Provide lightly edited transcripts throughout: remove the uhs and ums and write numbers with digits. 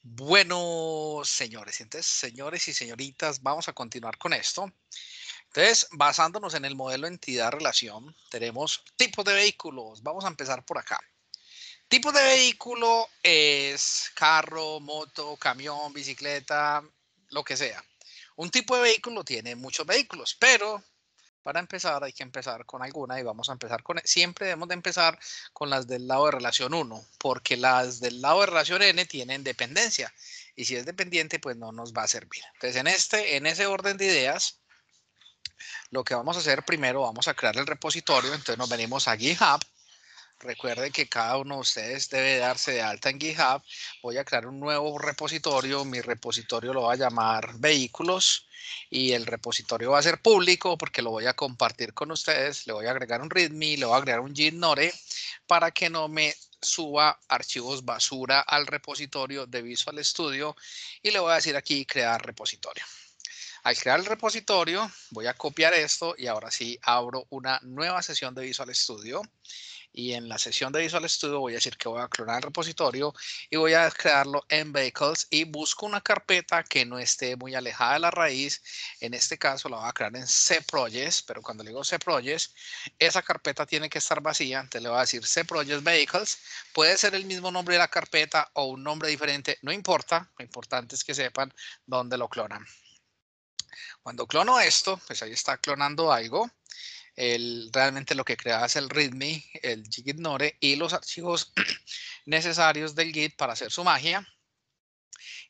Bueno, señores, entonces, señores y señoritas, vamos a continuar con esto. Entonces, basándonos en el modelo entidad-relación, tenemos tipos de vehículos. Vamos a empezar por acá. Tipo de vehículo es carro, moto, camión, bicicleta, lo que sea. Un tipo de vehículo tiene muchos vehículos, pero para empezar hay que empezar con alguna y vamos a empezar con, siempre debemos de empezar con las del lado de relación 1, porque las del lado de relación n tienen dependencia y si es dependiente pues no nos va a servir. Entonces en ese orden de ideas, lo que vamos a hacer primero, vamos a crear el repositorio, entonces nos venimos a GitHub. Recuerden que cada uno de ustedes debe darse de alta en GitHub. Voy a crear un nuevo repositorio. Mi repositorio lo voy a llamar vehículos y el repositorio va a ser público porque lo voy a compartir con ustedes. Le voy a agregar un README, le voy a agregar un Gitnode para que no me suba archivos basura al repositorio de Visual Studio y le voy a decir aquí crear repositorio. Al crear el repositorio voy a copiar esto y ahora sí abro una nueva sesión de Visual Studio. Y en la sesión de Visual Studio voy a decir que voy a clonar el repositorio y voy a crearlo en Vehicles y busco una carpeta que no esté muy alejada de la raíz. En este caso la voy a crear en cProjects, pero cuando le digo cProjects, esa carpeta tiene que estar vacía. Entonces le voy a decir cProjects Vehicles. Puede ser el mismo nombre de la carpeta o un nombre diferente, no importa. Lo importante es que sepan dónde lo clonan. Cuando clono esto, pues ahí está clonando algo. Realmente lo que crea es el README, el Gitnode y los archivos necesarios del Git para hacer su magia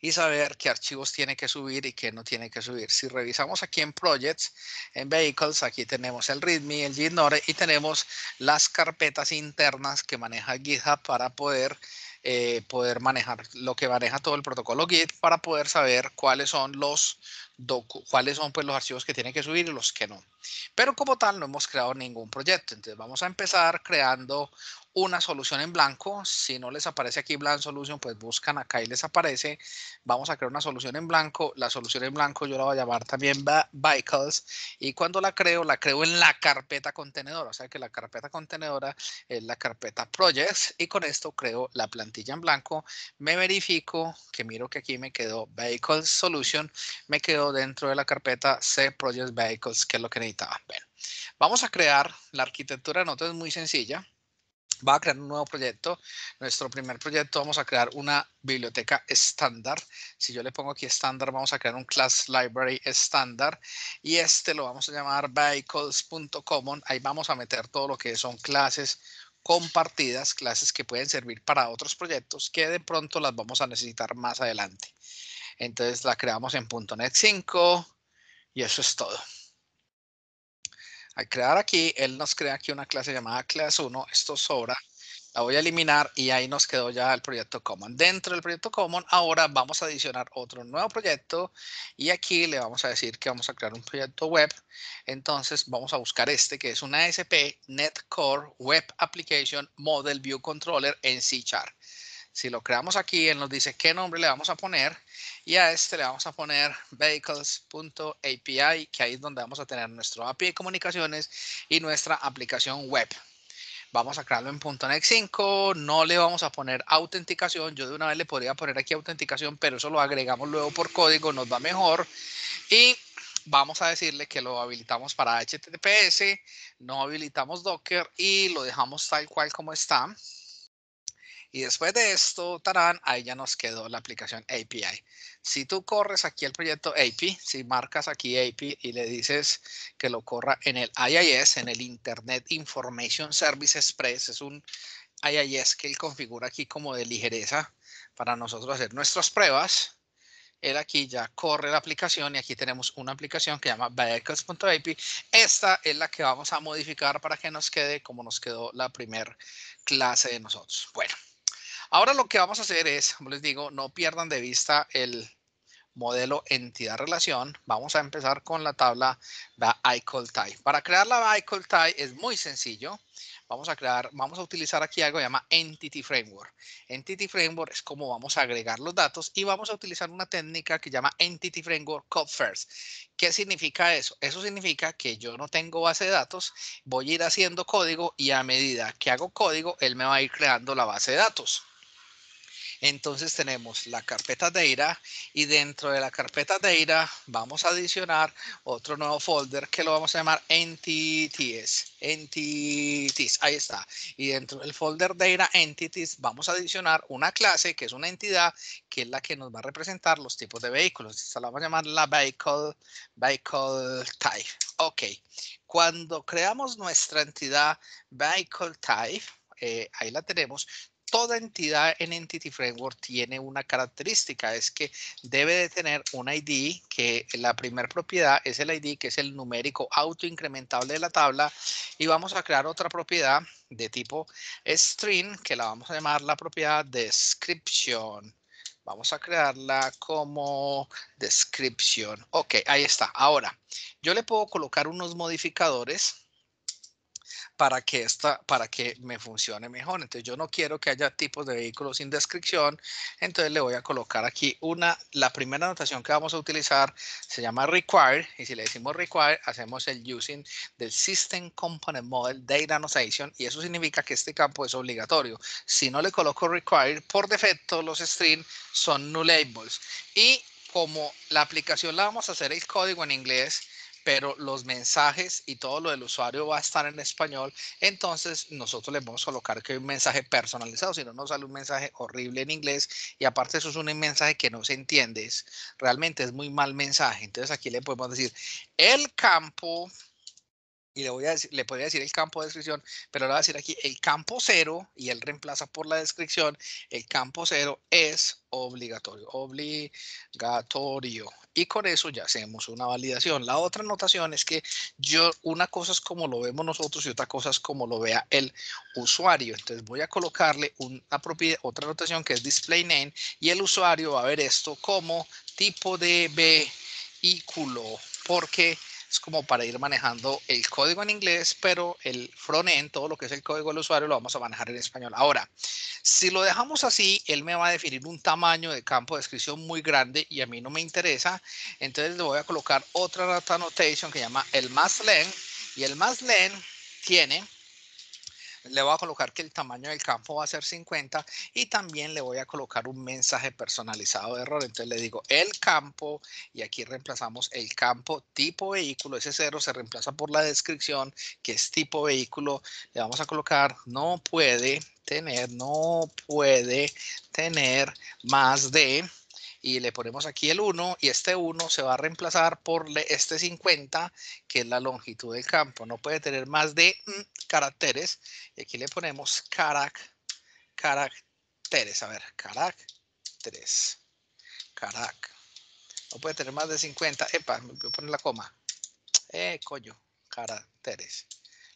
y saber qué archivos tiene que subir y qué no tiene que subir. Si revisamos aquí en Projects, en Vehicles, aquí tenemos el README, el Gitnode y tenemos las carpetas internas que maneja GitHub para poder manejar lo que maneja todo el protocolo Git para poder saber cuáles son pues, los archivos que tiene que subir y los que no. Pero como tal no hemos creado ningún proyecto. Entonces vamos a empezar creando una solución en blanco. Si no les aparece aquí Blank Solution, pues buscan acá y les aparece. Vamos a crear una solución en blanco. La solución en blanco yo la voy a llamar también Vehicles. Y cuando la creo en la carpeta contenedora. O sea que la carpeta contenedora es la carpeta Projects. Y con esto creo la plantilla en blanco. Me verifico que miro que aquí me quedó Vehicles Solution. Me quedó dentro de la carpeta C Projects Vehicles, que es lo que necesitaba. Bueno, vamos a crear la arquitectura de Node, es muy sencilla. Va a crear un nuevo proyecto. Nuestro primer proyecto vamos a crear una biblioteca estándar. Si yo le pongo aquí estándar, vamos a crear un class library estándar y este lo vamos a llamar vehicles.common. Ahí vamos a meter todo lo que son clases compartidas, clases que pueden servir para otros proyectos que de pronto las vamos a necesitar más adelante. Entonces la creamos en .NET 5 y eso es todo. Al crear aquí, él nos crea aquí una clase llamada class 1. Esto sobra. La voy a eliminar y ahí nos quedó ya el proyecto Common. Dentro del proyecto Common, ahora vamos a adicionar otro nuevo proyecto y aquí le vamos a decir que vamos a crear un proyecto web. Entonces vamos a buscar este que es una ASP NetCore Web Application Model View Controller en C#. Si lo creamos aquí, él nos dice qué nombre le vamos a poner y a este le vamos a poner vehicles.api, que ahí es donde vamos a tener nuestro API de comunicaciones y nuestra aplicación web. Vamos a crearlo en .NET 5, no le vamos a poner autenticación, yo de una vez le podría poner aquí autenticación, pero eso lo agregamos luego por código, nos va mejor y vamos a decirle que lo habilitamos para HTTPS, no habilitamos Docker y lo dejamos tal cual como está. Y después de esto, tarán, ahí ya nos quedó la aplicación API. Si tú corres aquí el proyecto API, si marcas aquí API y le dices que lo corra en el IIS, en el Internet Information Service Express, es un IIS que él configura aquí como de ligereza para nosotros hacer nuestras pruebas. Él aquí ya corre la aplicación y aquí tenemos una aplicación que se llama vehicles.api. Esta es la que vamos a modificar para que nos quede como nos quedó la primera clase de nosotros. Bueno. Ahora lo que vamos a hacer es, como les digo, no pierdan de vista el modelo entidad-relación. Vamos a empezar con la tabla ICOL-TIE. Para crear la ICOL-TIE es muy sencillo. Vamos a utilizar aquí algo que se llama Entity Framework. Entity Framework es como vamos a agregar los datos y vamos a utilizar una técnica que se llama Entity Framework Code First. ¿Qué significa eso? Eso significa que yo no tengo base de datos, voy a ir haciendo código y a medida que hago código, él me va a ir creando la base de datos. Entonces tenemos la carpeta data y dentro de la carpeta data vamos a adicionar otro nuevo folder que lo vamos a llamar entities. Ahí está. Y dentro del folder data entities vamos a adicionar una clase que es una entidad que es la que nos va a representar los tipos de vehículos. Esta la vamos a llamar la vehicle type. Ok. Cuando creamos nuestra entidad vehicle type, ahí la tenemos. Toda entidad en Entity Framework tiene una característica, es que debe de tener un ID, que la primera propiedad es el ID, que es el numérico autoincrementable de la tabla, y vamos a crear otra propiedad de tipo string, que la vamos a llamar la propiedad description. Vamos a crearla como description. Ok, ahí está. Ahora, yo le puedo colocar unos modificadores para que me funcione mejor. Entonces yo no quiero que haya tipos de vehículos sin descripción. Entonces le voy a colocar aquí la primera anotación que vamos a utilizar se llama require. Y si le decimos require, hacemos el using del System Component Model Data Annotation. Y eso significa que este campo es obligatorio. Si no le coloco require, por defecto los strings son nullables. Y como la aplicación la vamos a hacer el código en inglés, pero los mensajes y todo lo del usuario va a estar en español, entonces nosotros le vamos a colocar que hay un mensaje personalizado, si no nos sale un mensaje horrible en inglés y aparte eso es un mensaje que no se entiende, realmente es muy mal mensaje. Entonces aquí le podemos decir el campo, y le podría decir el campo de descripción, pero le voy a decir aquí el campo 0 y él reemplaza por la descripción. El campo 0 es obligatorio, y con eso ya hacemos una validación. La otra anotación es que una cosa es como lo vemos nosotros y otra cosa es como lo vea el usuario. Entonces voy a colocarle otra anotación que es display name y el usuario va a ver esto como tipo de vehículo, porque es como para ir manejando el código en inglés, pero el frontend, todo lo que es el código del usuario, lo vamos a manejar en español. Ahora, si lo dejamos así, él me va a definir un tamaño de campo de descripción muy grande y a mí no me interesa. Entonces le voy a colocar otra data annotation que llama el masslen, y el masslen le voy a colocar que el tamaño del campo va a ser 50 y también le voy a colocar un mensaje personalizado de error. Entonces le digo el campo y aquí reemplazamos el campo tipo vehículo. Ese 0 se reemplaza por la descripción que es tipo vehículo. Le vamos a colocar no puede tener más de, y le ponemos aquí el 1 y este 1 se va a reemplazar por este 50 que es la longitud del campo. No puede tener más de caracteres y aquí le ponemos caracteres. A ver, caracteres. No puede tener más de 50. Epa, me voy a poner la coma. Coño, caracteres.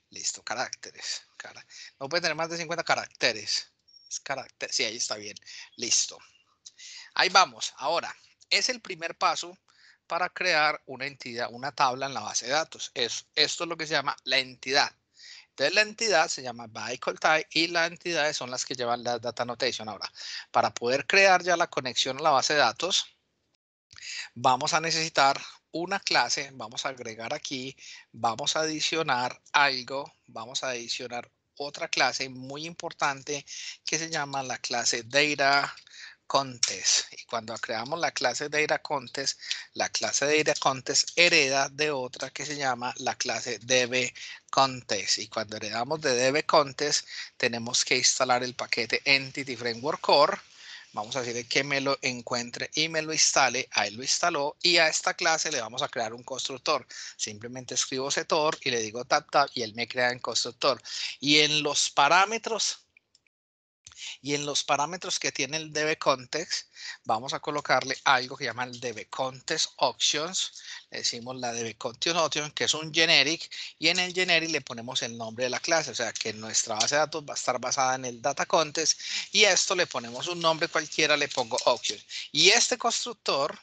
Listo, caracteres. No puede tener más de 50 caracteres. Sí, ahí está bien. Listo. Ahí vamos. Ahora, es el primer paso para crear una entidad, una tabla en la base de datos. Esto es lo que se llama la entidad. Entonces la entidad se llama vehicle type y las entidades son las que llevan la data annotation. Ahora, para poder crear ya la conexión a la base de datos, vamos a necesitar una clase, vamos a agregar aquí, vamos a adicionar algo, vamos a adicionar otra clase muy importante que se llama la clase data contest. Y cuando creamos la clase data contest, la clase data contest hereda de otra que se llama la clase db contest. Y cuando heredamos de db contest, tenemos que instalar el paquete Entity Framework Core. Vamos a decirle que me lo encuentre y me lo instale. Ahí lo instaló y a esta clase le vamos a crear un constructor. Simplemente escribo setor y le digo tap tap y él me crea en constructor. Y en los parámetros que tiene el dbContext, vamos a colocarle algo que llama el dbContext Options. Le decimos la dbContext Option, que es un generic, y en el generic le ponemos el nombre de la clase, o sea que nuestra base de datos va a estar basada en el data context, y a esto le ponemos un nombre cualquiera, le pongo option. Y este constructor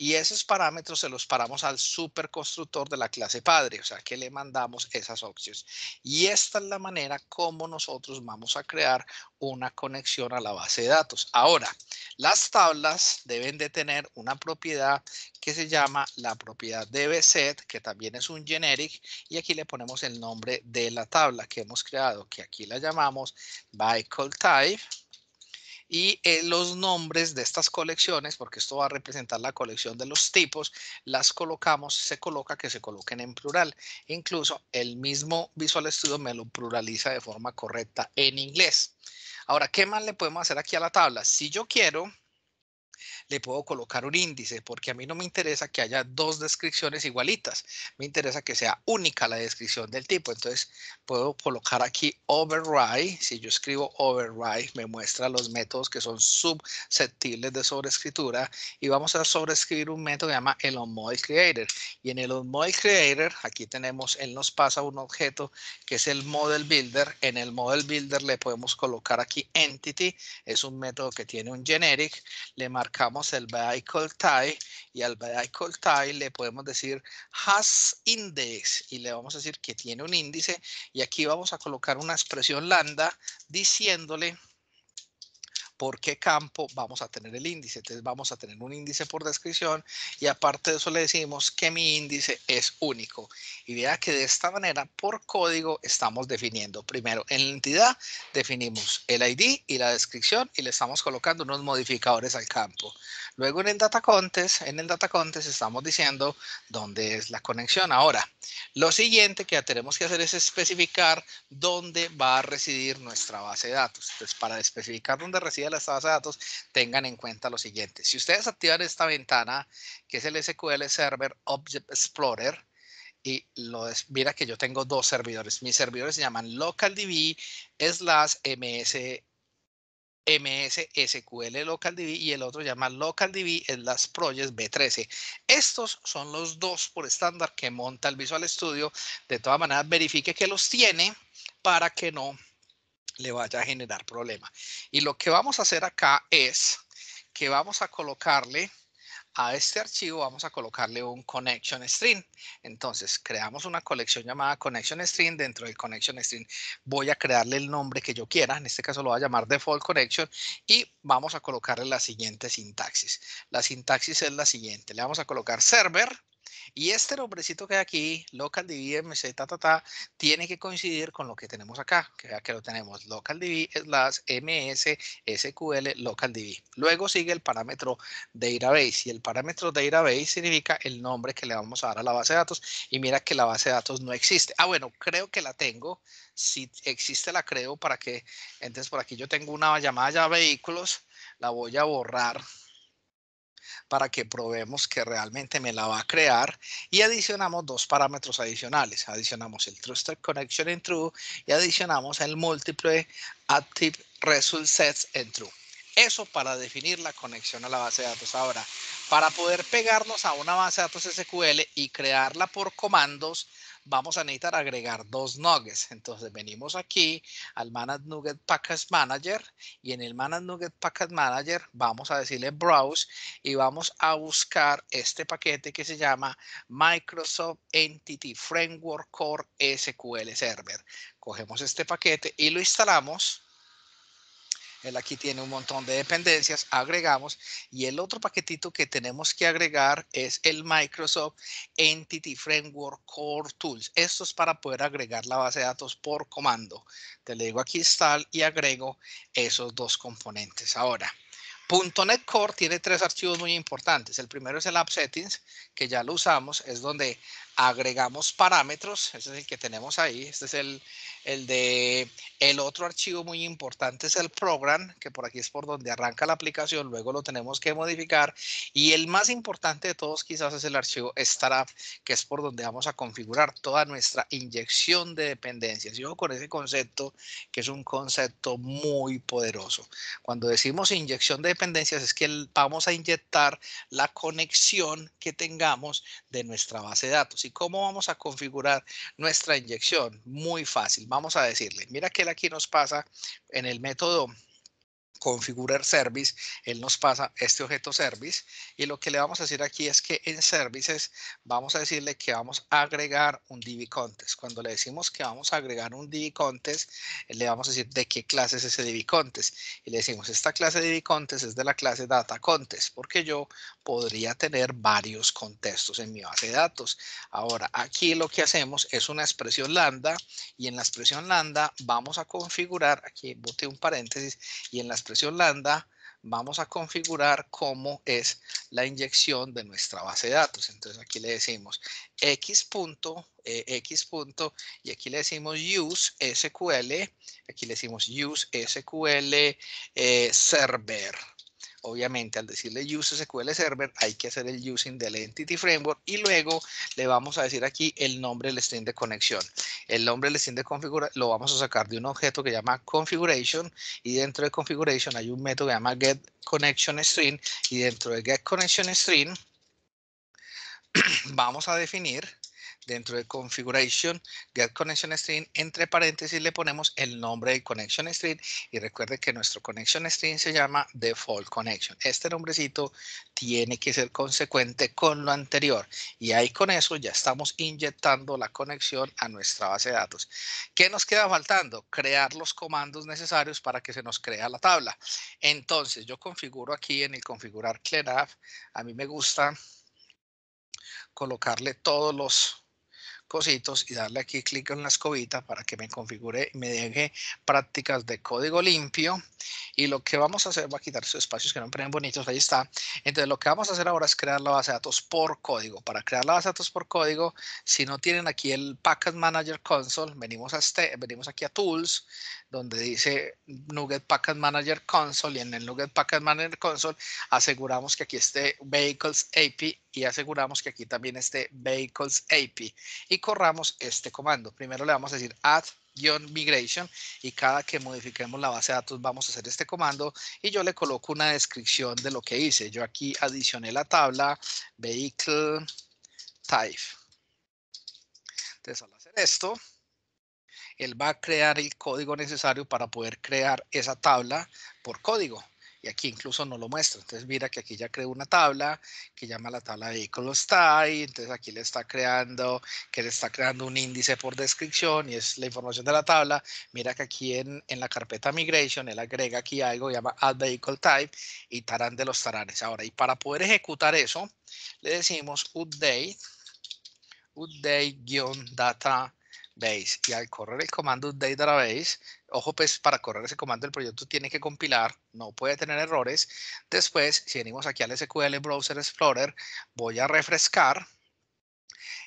y esos parámetros se los paramos al superconstructor de la clase padre, o sea que le mandamos esas opciones. Y esta es la manera como nosotros vamos a crear una conexión a la base de datos. Ahora, las tablas deben de tener una propiedad que se llama la propiedad dbSet, que también es un generic, y aquí le ponemos el nombre de la tabla que hemos creado, que aquí la llamamos vehicle type. y los nombres de estas colecciones, porque esto va a representar la colección de los tipos, las colocamos, se coloca que se coloquen en plural. Incluso el mismo Visual Studio me lo pluraliza de forma correcta en inglés. Ahora, ¿qué más le podemos hacer aquí a la tabla? Si yo quiero, le puedo colocar un índice, porque a mí no me interesa que haya dos descripciones igualitas. Me interesa que sea única la descripción del tipo. Entonces, puedo colocar aquí override. Si yo escribo override, me muestra los métodos que son susceptibles de sobreescritura. Y vamos a sobreescribir un método que se llama el onModel Creator. Y en el onModel Creator, aquí tenemos, él nos pasa un objeto que es el Model Builder. En el Model Builder le podemos colocar aquí Entity. Es un método que tiene un generic. Le marcamos el vehicle type y al vehicle type le podemos decir has index y le vamos a decir que tiene un índice y aquí vamos a colocar una expresión lambda diciéndole por qué campo vamos a tener el índice. Entonces vamos a tener un índice por descripción y aparte de eso le decimos que mi índice es único. Y vea que de esta manera por código estamos definiendo. Primero en la entidad definimos el ID y la descripción y le estamos colocando unos modificadores al campo. Luego en el data context estamos diciendo dónde es la conexión. Ahora, lo siguiente que tenemos que hacer es especificar dónde va a residir nuestra base de datos. Entonces, para especificar dónde reside la base de datos, tengan en cuenta lo siguiente. Si ustedes activan esta ventana, que es el SQL Server Object Explorer, y mira que yo tengo dos servidores. Mis servidores se llaman localDB /MS SQL localDB y el otro se llama localDB projects B13. Estos son los dos por estándar que monta el Visual Studio. De todas maneras, verifique que los tiene para que no le vaya a generar problema. Y lo que vamos a hacer acá es que vamos a colocarle a este archivo, vamos a colocarle un connection string. Entonces, creamos una colección llamada connection string. Dentro del connection string voy a crearle el nombre que yo quiera. En este caso lo voy a llamar default connection y vamos a colocarle la siguiente sintaxis. La sintaxis es la siguiente. Le vamos a colocar server. Y este nombrecito que hay aquí, localDB, MC, tiene que coincidir con lo que tenemos acá, que ya que lo tenemos, localDB /MS SQL localDB. Luego sigue el parámetro database y el parámetro database significa el nombre que le vamos a dar a la base de datos y mira que la base de datos no existe. Ah, bueno, creo que la tengo. Si existe la creo para que, entonces por aquí yo tengo una llamada ya vehículos, la voy a borrar para que probemos que realmente me la va a crear y adicionamos dos parámetros adicionales. Adicionamos el Trusted Connection en True y adicionamos el Multiple Active Result Sets en True. Eso para definir la conexión a la base de datos. Ahora, para poder pegarnos a una base de datos SQL y crearla por comandos, vamos a necesitar agregar dos nuggets. Entonces venimos aquí al Managed Nugget Package Manager y en el Managed Nugget Package Manager vamos a decirle Browse y vamos a buscar este paquete que se llama Microsoft Entity Framework Core SQL Server. Cogemos este paquete y lo instalamos. Él aquí tiene un montón de dependencias, agregamos y el otro paquetito que tenemos que agregar es el Microsoft Entity Framework Core Tools. Esto es para poder agregar la base de datos por comando. Te le digo aquí install y agrego esos dos componentes. Ahora, .NET Core tiene tres archivos muy importantes. El primero es el App Settings, que ya lo usamos, es donde agregamos parámetros. Ese es el que tenemos ahí. Este es el otro archivo muy importante es el Program, que por aquí es por donde arranca la aplicación. Luego lo tenemos que modificar. Y el más importante de todos quizás es el archivo Startup, que es por donde vamos a configurar toda nuestra inyección de dependencias. Yo con ese concepto, que es un concepto muy poderoso. Cuando decimos inyección de dependencias es que vamos a inyectar la conexión que tengamos de nuestra base de datos. ¿Y cómo vamos a configurar nuestra inyección? Muy fácil. Vamos a decirle, mira que él aquí nos pasa en el método configurar service, él nos pasa este objeto service y lo que le vamos a decir aquí es que en services vamos a decirle que vamos a agregar un DB contest. Cuando le decimos que vamos a agregar un DB contest, le vamos a decir de qué clase es ese DB contest y le decimos esta clase de DB contest es de la clase data contest porque yo podría tener varios contextos en mi base de datos. Ahora aquí lo que hacemos es una expresión lambda y en la expresión lambda vamos a configurar, aquí boté un paréntesis y en la expresión expresión lambda, vamos a configurar cómo es la inyección de nuestra base de datos. Entonces aquí le decimos x punto, y aquí le decimos use SQL, aquí le decimos use SQL server. Obviamente, al decirle use SQL Server, hay que hacer el using del Entity Framework y luego le vamos a decir aquí el nombre del string de conexión. El nombre del string de configuración lo vamos a sacar de un objeto que se llama configuration y dentro de configuration hay un método que se llama getConnectionString y dentro de getConnectionString vamos a definir dentro de configuration getConnectionString, entre paréntesis le ponemos el nombre del connection string y recuerde que nuestro connection string se llama default connection. Este nombrecito tiene que ser consecuente con lo anterior y ahí con eso ya estamos inyectando la conexión a nuestra base de datos. ¿Qué nos queda faltando? Crear los comandos necesarios para que se nos crea la tabla. Entonces yo configuro aquí en el configurar cleanup, a mí me gusta colocarle todos los cositos y darle aquí clic en la escobita para que me configure y me deje prácticas de código limpio. Y lo que vamos a hacer, voy a quitar esos espacios que no me ponen bonitos, ahí está. Entonces lo que vamos a hacer ahora es crear la base de datos por código. Para crear la base de datos por código, si no tienen aquí el Package Manager Console, venimos aquí a Tools, donde dice NuGet Package Manager Console y en el NuGet Package Manager Console aseguramos que aquí esté Vehicles API y aseguramos que aquí también esté Vehicles API y corramos este comando. Primero le vamos a decir add-migration y cada que modifiquemos la base de datos vamos a hacer este comando y yo le coloco una descripción de lo que hice. Yo aquí adicioné la tabla vehicle type. Entonces al hacer esto, él va a crear el código necesario para poder crear esa tabla por código. Y aquí incluso no lo muestra. Entonces mira que aquí ya creó una tabla que llama la tabla vehículos type. Entonces aquí le está creando un índice por descripción y es la información de la tabla. Mira que aquí en la carpeta migration él agrega aquí algo, llama add vehicle type y tarán de los taranes. Ahora, y para poder ejecutar eso, le decimos update-data base y al correr el comando update database, ojo pues para correr ese comando el proyecto tiene que compilar, no puede tener errores. Después si venimos aquí al SQL Browser Explorer voy a refrescar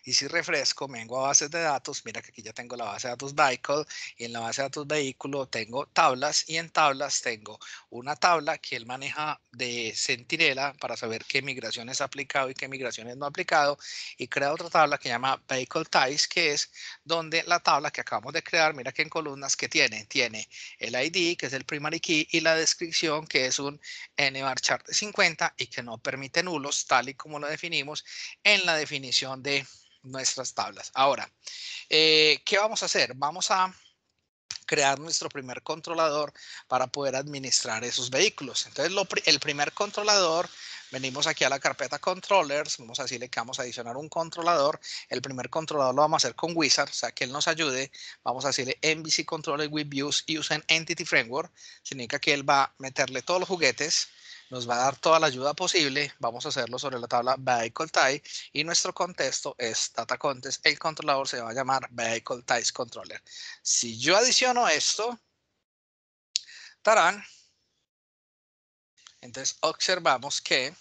y si refresco me vengo a bases de datos, mira que aquí ya tengo la base de datos vehicle y en la base de datos vehículo tengo tablas y en tablas tengo una tabla que él maneja de Centinela para saber qué migraciones ha aplicado y qué migraciones no ha aplicado y crea otra tabla que llama vehicle types que es donde la tabla que acabamos de crear, mira que en columnas que tiene el ID que es el primary key y la descripción que es un nvarchar de 50 y que no permite nulos tal y como lo definimos en la definición de nuestras tablas. Ahora, ¿qué vamos a hacer? Vamos a crear nuestro primer controlador para poder administrar esos vehículos. Entonces, el primer controlador, venimos aquí a la carpeta controllers, vamos a decirle que vamos a adicionar un controlador. El primer controlador lo vamos a hacer con Wizard, o sea, que él nos ayude. Vamos a decirle MVC Controller with Views using Entity Framework. Significa que él va a meterle todos los juguetes, nos va a dar toda la ayuda posible. Vamos a hacerlo sobre la tabla Vehicle Type y nuestro contexto es Data Context. El controlador se va a llamar Vehicle Type Controller. Si yo adiciono esto, tarán, entonces observamos que,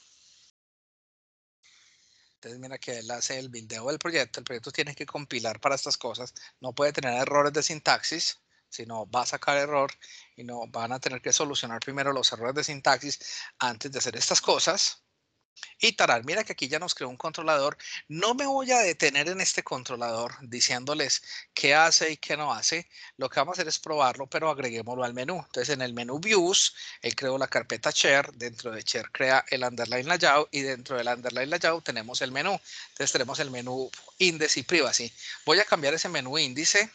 entonces mira que él hace el buildeo del proyecto. El proyecto tiene que compilar para estas cosas. No puede tener errores de sintaxis, sino va a sacar error y no van a tener que solucionar primero los errores de sintaxis antes de hacer estas cosas. Y tarán, mira que aquí ya nos creó un controlador. No me voy a detener en este controlador diciéndoles qué hace y qué no hace. Lo que vamos a hacer es probarlo, pero agreguémoslo al menú. Entonces en el menú Views, él creó la carpeta Share. Dentro de Share crea el underline layout y dentro del underline layout tenemos el menú. Entonces tenemos el menú índice y privacy. Voy a cambiar ese menú índice.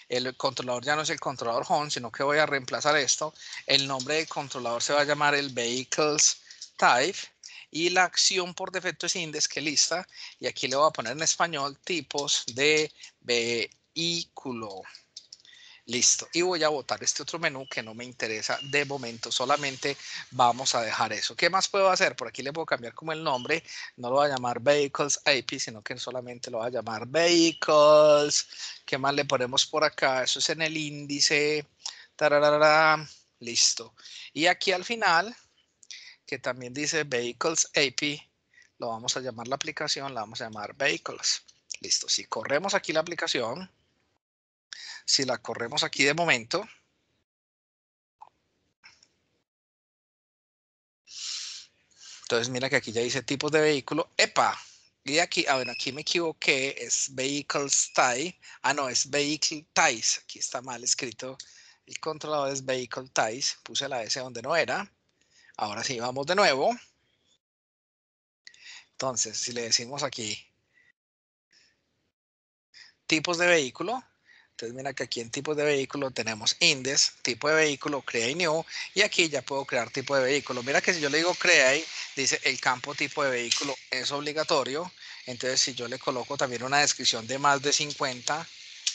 El controlador ya no es el controlador home, sino que voy a reemplazar esto. El nombre del controlador se va a llamar el vehicles type y la acción por defecto es index que lista y aquí le voy a poner en español tipos de vehículo. Listo. Y voy a botar este otro menú que no me interesa de momento. Solamente vamos a dejar eso. ¿Qué más puedo hacer? Por aquí le puedo cambiar como el nombre. No lo voy a llamar Vehicles API, sino que solamente lo voy a llamar Vehicles. ¿Qué más le ponemos por acá? Eso es en el índice. Tararara. Listo. Y aquí al final, que también dice Vehicles API, lo vamos a llamar la aplicación, la vamos a llamar Vehicles. Listo. Si corremos aquí la aplicación, si la corremos aquí de momento, entonces mira que aquí ya dice tipos de vehículo. ¡Epa! Y aquí, bueno, aquí me equivoqué, es Vehicles Type. Ah, no, es Vehicle Types. Aquí está mal escrito. El controlador es Vehicle Types. Puse la S donde no era. Ahora sí, vamos de nuevo. Entonces, si le decimos aquí tipos de vehículo, entonces mira que aquí en tipos de vehículo tenemos index, tipo de vehículo, create new, y aquí ya puedo crear tipo de vehículo. Mira que si yo le digo create, dice el campo tipo de vehículo es obligatorio. Entonces si yo le coloco también una descripción de más de 50,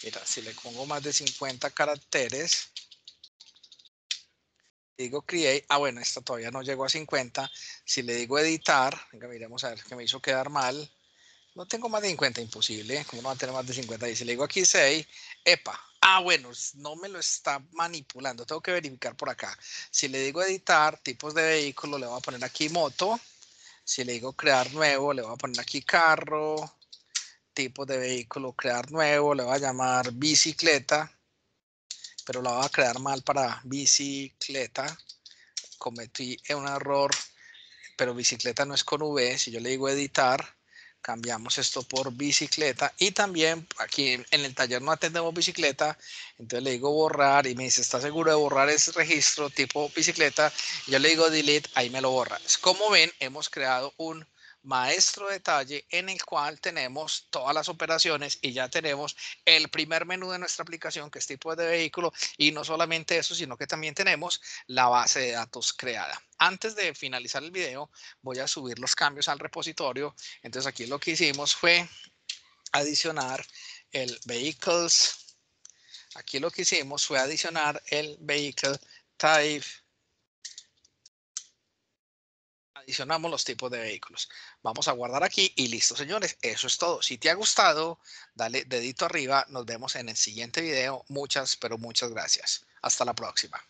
mira, si le pongo más de 50 caracteres, digo create, bueno, esta todavía no llegó a 50. Si le digo editar, venga, miremos a ver que me hizo quedar mal. No tengo más de 50, imposible. ¿Cómo no va a tener más de 50? Y si le digo aquí 6, epa. Bueno, no me lo está manipulando. Tengo que verificar por acá. Si le digo editar, tipos de vehículo, le voy a poner aquí moto. Si le digo crear nuevo, le voy a poner aquí carro. Tipos de vehículo, crear nuevo, le voy a llamar bicicleta. Pero la voy a crear mal para bicicleta. Cometí un error, pero bicicleta no es con V. Si yo le digo editar, cambiamos esto por bicicleta. Y también aquí en el taller no atendemos bicicleta, entonces le digo borrar y me dice, ¿está seguro de borrar ese registro tipo bicicleta? Y yo le digo delete, ahí me lo borra. Como ven, hemos creado un maestro detalle en el cual tenemos todas las operaciones y ya tenemos el primer menú de nuestra aplicación, que es tipo de vehículo, y no solamente eso, sino que también tenemos la base de datos creada. Antes de finalizar el video, voy a subir los cambios al repositorio. Entonces aquí lo que hicimos fue adicionar el vehicles. Aquí lo que hicimos fue adicionar el vehicle type. Adicionamos los tipos de vehículos. Vamos a guardar aquí y listo, señores. Eso es todo. Si te ha gustado, dale dedito arriba. Nos vemos en el siguiente video. Muchas, pero muchas gracias. Hasta la próxima.